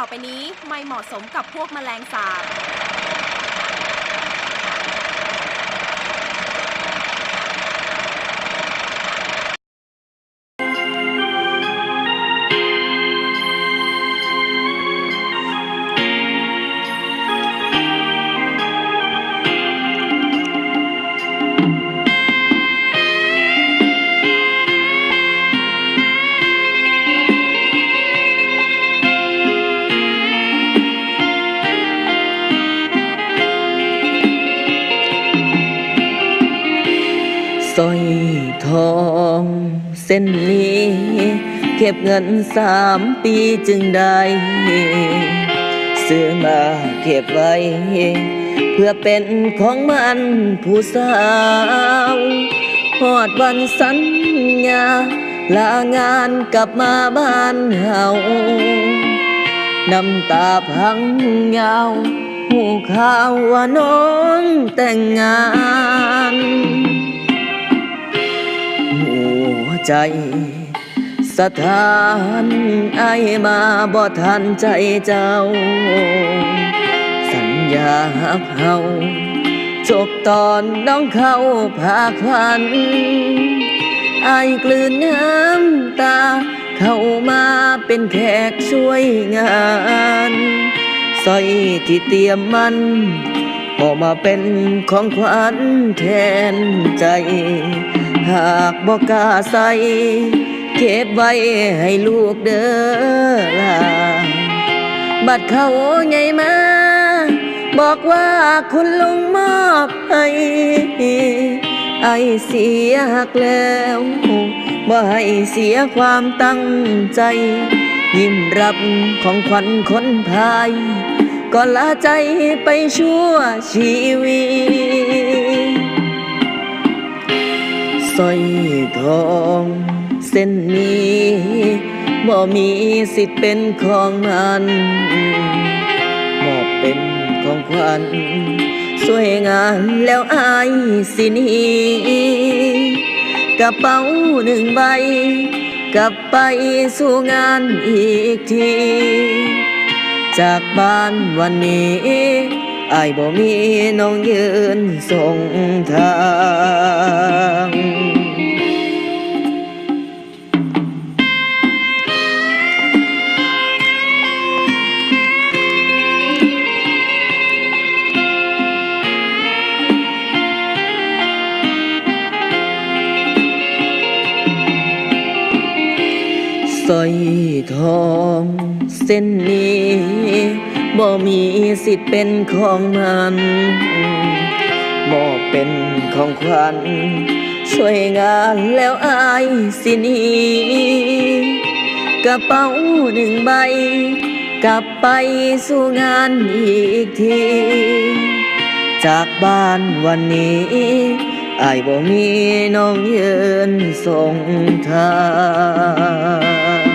ต่อไปนี้ไม่เหมาะสมกับพวกแมลงสาบสร้อยทองเส้นนี้เก็บเงิน3 ปีจึงได้ซื้อมาเก็บไว้เพื่อเป็นของมันผู้สาวฮอดวันสัญญาลางานกลับมาบ้านเฮาน้ำตาพังยาวหูข่าวว่าน้องแต่งงานหัวใจสถานไอมาบ่ทันใจเจ้าสัญญาหักเฮาจบตอนน้องเข้าภาควันไอกลืนน้ำตาเข้ามาเป็นแขกช่วยงานสร้อยที่เตรียมมันออกมาเป็นของขวัญแทนใจหากบ่กล้าใส่เก็บไว้ให้ลูกเด้อล่ะบัดเขาใหญ่มาบอกว่าคุณลุงมอบให้ไอเสียหักแล้วบ่ให้เสียความตั้งใจยิ้มรับของขวัญคนพายก่อนลาใจไปชั่วชีวิตสร้อยทองเส้นนี้บ่มีสิทธิ์เป็นของมันมอบเป็นของขวัญสวยงามแล้วอายสิหนีกระเป๋า1 ใบกลับไปสู่งานอีกทีจากบ้านวันนี้อายบ่มีน้องยืนส่งทางสร้อยทองเส้นนี้บ่มีสิทธิ์เป็นของมันมอบเป็นของขวัญช่วยงานแล้วอายสิหนีกระเป๋า1 ใบกลับไปสู่งานอีกทีจากบ้านวันนี้อายบ่มีน้องยืนส่งทาง